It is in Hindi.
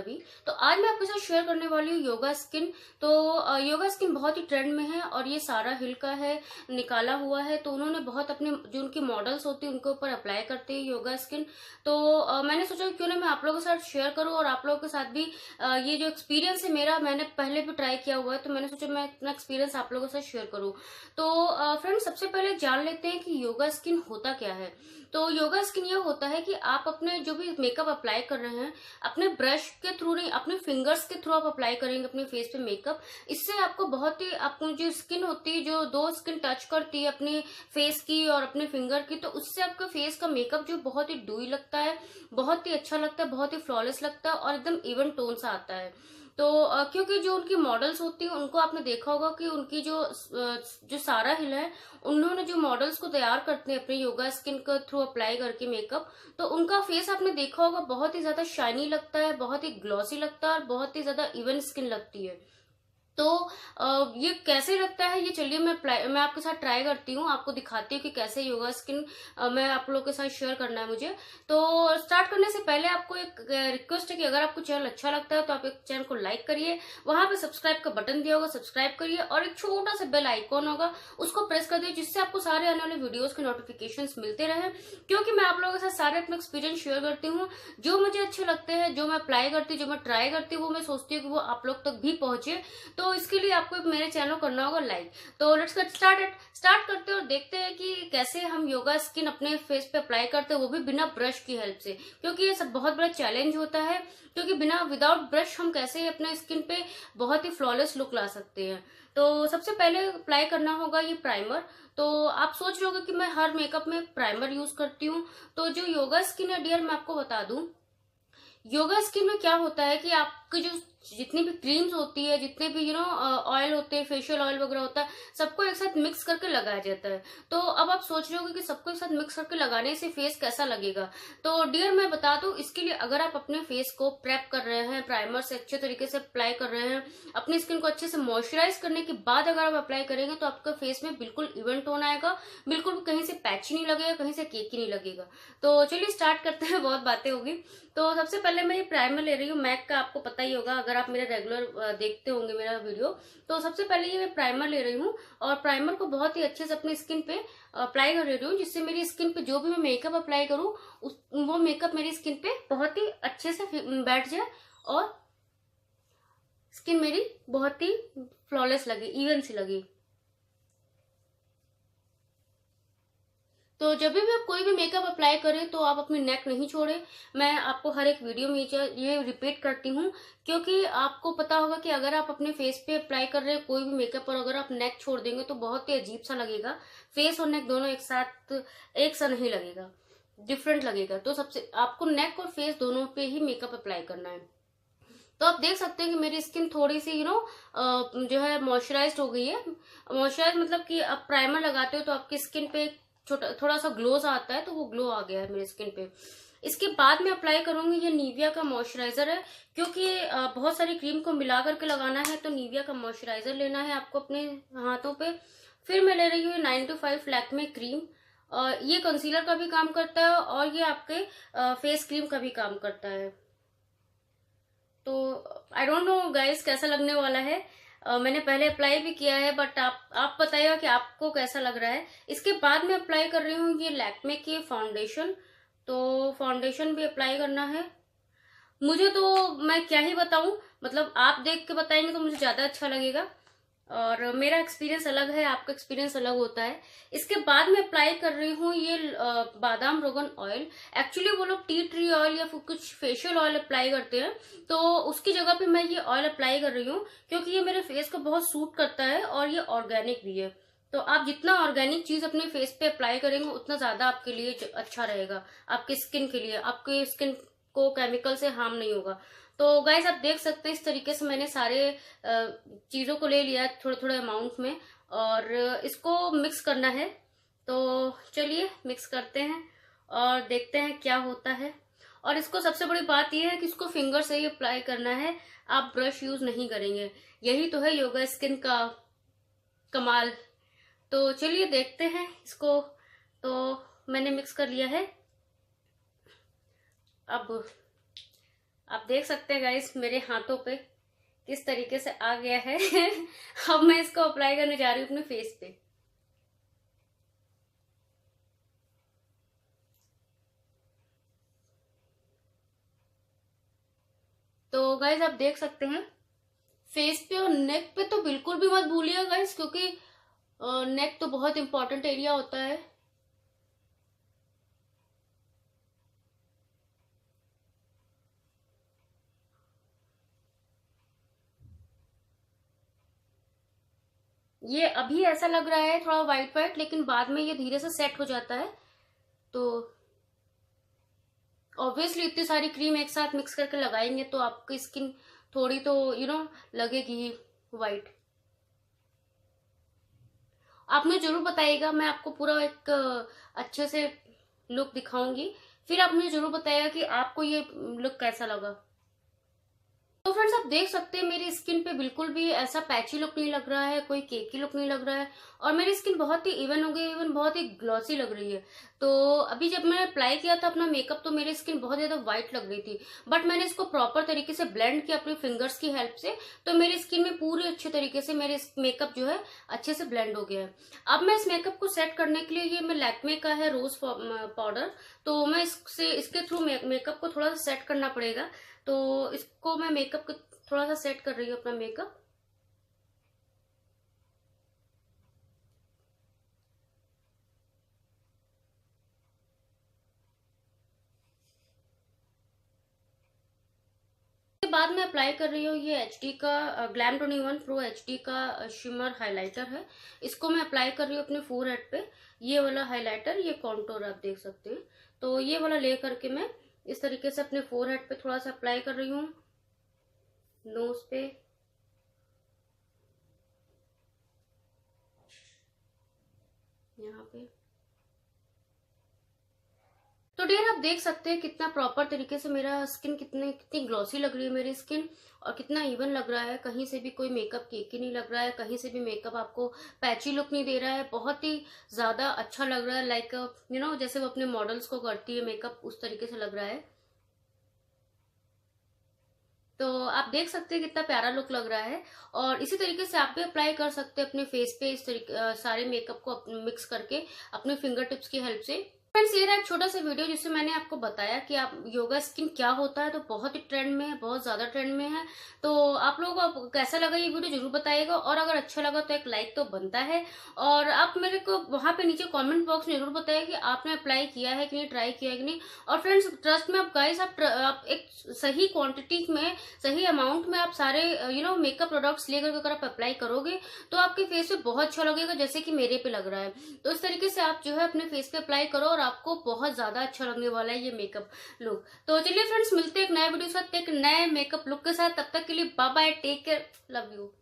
रवि। तो आज मैं आपके साथ शेयर करने वाली हूँ योगा स्किन। तो योगा स्किन बहुत ही ट्रेंड में है और ये सारा हिल का है, निकाला हुआ है। तो उन्होंने बहुत अपने जो उनकी मॉडल्स होती है उनके ऊपर अप्लाई करते हैं योगा स्किन। तो मैंने सोचा क्यों ना मैं आप लोगों के साथ शेयर करूँ और आप लोगों के साथ भी ये जो एक्सपीरियंस है मेरा, मैंने पहले भी ट्राई किया हुआ है, तो मैंने सोचा मैं अपना एक्सपीरियंस आप लोगों के साथ शेयर करूँ। तो फ्रेंड्स, सबसे पहले जान लेते हैं कि योगा स्किन होता क्या है। तो योगा स्किन ये होता है कि आप अपने जो भी मेकअप अप्लाई कर रहे हैं, अपने ब्रश के थ्रू नहीं, अपने फिंगर्स के थ्रू आप अप्लाई करेंगे अपने फेस पे मेकअप। इससे आपको बहुत ही, आपको जो स्किन होती है, जो दो स्किन टच करती है अपने फेस की और अपने फिंगर की, तो उससे आपका फेस का मेकअप जो बहुत ही डूई लगता है, बहुत ही अच्छा लगता है, बहुत ही फ्लॉलेस लगता है और एकदम इवन टोन सा आता है। तो क्योंकि जो उनकी मॉडल्स होती है उनको आपने देखा होगा कि उनकी जो सारा हिल है, उन्होंने जो मॉडल्स को तैयार करते हैं अपने योगा स्किन के थ्रू अप्लाई करके मेकअप, तो उनका फेस आपने देखा होगा बहुत ही ज्यादा शाइनी लगता है, बहुत ही ग्लॉसी लगता है और बहुत ही ज्यादा इवन स्किन लगती है। तो ये कैसे लगता है, ये चलिए मैं आपके साथ ट्राई करती हूँ, आपको दिखाती हूँ कि कैसे योगा स्किन मैं आप लोगों के साथ शेयर करना है मुझे। तो स्टार्ट करने से पहले आपको एक रिक्वेस्ट है कि अगर आपको चैनल अच्छा लगता है तो आप एक चैनल को लाइक करिए, वहां पे सब्सक्राइब का बटन दिया होगा, सब्सक्राइब करिए और एक छोटा सा बेल आइकॉन होगा, उसको प्रेस कर दिए, जिससे आपको सारे आने वाले वीडियोज के नोटिफिकेशन मिलते रहे। क्योंकि मैं आप लोगों के साथ सारे अपने एक्सपीरियंस शेयर करती हूँ, जो मुझे अच्छे लगते हैं, जो मैं अप्लाई करती हूँ, जो मैं ट्राई करती हूँ, वो मैं सोचती हूँ कि वो आप लोग तक भी पहुंचे। तो इसके लिए आपको मेरे चैनल को करना होगा लाइक। तो लेट्स गेट स्टार्ट करते हैं और देखते हैं कि कैसे हम योगा स्किन अपने फेस पे अप्लाई करते हैं, वो भी बिना ब्रश की हेल्प से। क्योंकि ये सब बहुत बड़ा चैलेंज होता है, क्योंकि बिना विदाउट ब्रश हम कैसे अपने स्किन पे बहुत ही फ्लॉलेस लुक ला सकते हैं। तो सबसे पहले अप्लाई करना होगा ये प्राइमर। तो आप सोच रहे होगे कि मैं हर मेकअप में प्राइमर यूज करती हूँ। तो जो योगा स्किन है डियर, मैं आपको बता दूं, योगा स्किन में क्या होता है कि आपके जो जितनी भी क्रीम्स होती है, जितने भी ऑयल होते हैं, फेशियल ऑयल वगैरह होता है, सबको एक साथ मिक्स करके लगाया जाता है। तो अब आप सोच रहे होगे कि सबको एक साथ मिक्स करके लगाने से फेस कैसा लगेगा। तो डियर मैं बता दूं, इसके लिए अगर आप अपने फेस को प्रेप कर रहे हैं, प्राइमर से अच्छे तरीके से अप्लाई कर रहे हैं, अपनी स्किन को अच्छे से मॉइस्चराइज करने के बाद अगर आप अप्लाई करेंगे तो आपका फेस में बिल्कुल इवन टोन आएगा, बिल्कुल कहीं से पैची नहीं लगेगा, कहीं से केकी नहीं लगेगा। तो चलिए स्टार्ट करते हैं, बहुत बातें होगी। तो सबसे पहले मैं ये प्राइमर ले रही हूँ मैक का, आपको पता ही होगा अगर आप मेरा रेगुलर देखते होंगे मेरा वीडियो। तो सबसे पहले ये मैं प्राइमर ले रही हूँ और प्राइमर को बहुत ही अच्छे से अपनी स्किन पे अप्लाई कर रही हूँ, जिससे मेरी स्किन पे जो भी मैं मेकअप अप्लाई करूँ वो मेकअप मेरी स्किन पे बहुत ही अच्छे से बैठ जाए और स्किन मेरी बहुत ही फ्लॉलेस लगे, इवन सी लगे। तो जब भी आप कोई भी मेकअप अप्लाई करें तो आप अपनी नेक नहीं छोड़े। मैं आपको हर एक वीडियो में ये रिपीट करती हूँ, क्योंकि आपको पता होगा कि अगर आप अपने फेस पे अप्लाई कर रहे हैं कोई भी मेकअप और अगर आप नेक छोड़ देंगे तो बहुत ही अजीब सा लगेगा। फेस और नेक दोनों एक साथ एक सा नहीं लगेगा, डिफरेंट लगेगा। तो सबसे आपको नेक और फेस दोनों पे ही मेकअप अप्लाई करना है। तो आप देख सकते हैं कि मेरी स्किन थोड़ी सी जो है मॉइस्चराइज्ड हो गई है। मॉइस्चराइज मतलब कि आप प्राइमर लगाते हो तो आपकी स्किन पे छोटा थोड़ा सा ग्लो सा आता है, तो वो ग्लो आ गया है मेरी स्किन पे। इसके बाद में अप्लाई करूंगी ये निविया का मॉइस्चराइजर है, क्योंकि बहुत सारी क्रीम को मिला करके लगाना है, तो निविया का मॉइस्चराइजर लेना है आपको अपने हाथों पे। फिर मैं ले रही हूँ 9to5 लैक्मे क्रीम, और ये कंसीलर का भी काम करता है और ये आपके फेस क्रीम का भी काम करता है। तो आई डोंट नो गाइस कैसा लगने वाला है। मैंने पहले अप्लाई भी किया है, बट आप बताइएगा कि आपको कैसा लग रहा है। इसके बाद मैं अप्लाई कर रही हूँ ये लैक्मे की फाउंडेशन। तो फाउंडेशन भी अप्लाई करना है मुझे। तो मैं क्या ही बताऊं, मतलब आप देख के बताएंगे तो मुझे ज्यादा अच्छा लगेगा, और मेरा एक्सपीरियंस अलग है, आपका एक्सपीरियंस अलग होता है। इसके बाद मैं अप्लाई कर रही हूँ ये बादाम रोगन ऑयल। एक्चुअली वो लोग टी ट्री ऑयल या फिर कुछ फेशियल ऑयल अप्लाई करते हैं, तो उसकी जगह पे मैं ये ऑयल अप्लाई कर रही हूँ, क्योंकि ये मेरे फेस को बहुत सूट करता है और ये ऑर्गेनिक भी है। तो आप जितना ऑर्गेनिक चीज अपने फेस पे अप्लाई करेंगे उतना ज्यादा आपके लिए अच्छा रहेगा, आपकी स्किन के लिए, आपके स्किन को केमिकल से हार्म नहीं होगा। तो गाइज आप देख सकते हैं इस तरीके से मैंने सारे चीजों को ले लिया थोड़े थोड़े अमाउंट में, और इसको मिक्स करना है। तो चलिए मिक्स करते हैं और देखते हैं क्या होता है। और इसको सबसे बड़ी बात यह है कि इसको फिंगर से ही अप्लाई करना है, आप ब्रश यूज नहीं करेंगे। यही तो है योगा स्किन का कमाल। तो चलिए देखते हैं इसको। तो मैंने मिक्स कर लिया है। अब आप देख सकते हैं गाइस मेरे हाथों पे किस तरीके से आ गया है। अब मैं इसको अप्लाई करने जा रही हूँ अपने फेस पे। तो गाइस आप देख सकते हैं फेस पे और नेक पे तो बिल्कुल भी मत भूलिएगा गाइस, क्योंकि नेक तो बहुत इंपॉर्टेंट एरिया होता है। ये अभी ऐसा लग रहा है थोड़ा वाइट वाइट, लेकिन बाद में ये धीरे से सेट हो जाता है। तो ऑब्वियसली इतनी सारी क्रीम एक साथ मिक्स करके लगाएंगे तो आपकी स्किन थोड़ी तो लगेगी वाइट। आप मुझे जरूर बताइएगा, मैं आपको पूरा एक अच्छे से लुक दिखाऊंगी, फिर आप मुझे जरूर बताइएगा कि आपको ये लुक कैसा लगा। तो फ्रेंड्स आप देख सकते हैं मेरी स्किन पे बिल्कुल भी ऐसा पैची लुक नहीं लग रहा है, कोई केकी लुक नहीं लग रहा है, और मेरी स्किन बहुत ही इवन हो गई, इवन बहुत ही ग्लॉसी लग रही है। तो अभी जब मैंने अप्लाई किया था अपना मेकअप तो मेरी स्किन बहुत ज्यादा व्हाइट लग रही थी, बट मैंने इसको प्रॉपर तरीके से ब्लेंड किया अपनी फिंगर्स की हेल्प से, तो मेरी स्किन में पूरे अच्छे तरीके से मेरे मेकअप जो है अच्छे से ब्लेंड हो गया है। अब मैं इस मेकअप को सेट करने के लिए, ये मैं लैक्मे का है रोज पाउडर, तो मैं इसके थ्रू मेकअप को थोड़ा सा सेट करना पड़ेगा। तो इसको मैं मेकअप थोड़ा सा सेट कर रही हूँ अपना मेकअप। के बाद मैं अप्लाई कर रही हूँ ये एचडी का ग्लैम 21 प्रो एचडी का शिमर हाइलाइटर है। इसको मैं अप्लाई कर रही हूँ अपने फोरहेड पे। ये वाला हाइलाइटर, ये कॉन्टोर आप देख सकते हैं। तो ये वाला ले करके मैं इस तरीके से अपने फोरहेड पे थोड़ा सा अप्लाई कर रही हूँ, नोज पे, यहाँ पे। तो डियर आप देख सकते हैं कितना प्रॉपर तरीके से मेरा स्किन कितनी ग्लॉसी लग रही है मेरी स्किन, और कितना इवन लग रहा है। कहीं से भी कोई मेकअप केकी नहीं लग रहा है, कहीं से भी मेकअप आपको पैची लुक नहीं दे रहा है, बहुत ही ज्यादा अच्छा लग रहा है। लाइक जैसे वो अपने मॉडल्स को करती है मेकअप, उस तरीके से लग रहा है। तो आप देख सकते हैं कितना प्यारा लुक लग रहा है, और इसी तरीके से आप भी अप्लाई कर सकते हैं अपने फेस पे इस तरीके सारे मेकअप को मिक्स करके अपने फिंगर टिप्स की हेल्प से। फ्रेंड्स ये रहा एक छोटा सा वीडियो जिससे मैंने आपको बताया कि आप योगा स्किन क्या होता है, तो बहुत ही ट्रेंड में है, बहुत ज्यादा ट्रेंड में है। तो आप लोगों को कैसा लगा ये वीडियो जरूर बताइएगा, और अगर अच्छा लगा तो एक लाइक तो बनता है। और आप मेरे को वहां पे नीचे कमेंट बॉक्स में जरूर बताइए कि आपने अप्लाई किया है कि नहीं, ट्राई किया है कि नहीं। और फ्रेंड्स ट्रस्ट में आप गाइस, आप एक सही क्वांटिटी में, सही अमाउंट में आप सारे मेकअप प्रोडक्ट्स लेकर अगर आप अप्लाई करोगे तो आपके फेस पे बहुत अच्छा लगेगा, जैसे कि मेरे पे लग रहा है। तो इस तरीके से आप जो है अपने फेस पे अप्लाई करो और आपको बहुत ज्यादा अच्छा लगने वाला है ये मेकअप लुक। तो चलिए फ्रेंड्स मिलते हैं एक नए वीडियो के साथ, एक नए मेकअप लुक के साथ। तब तक के लिए bye bye, take care, love you.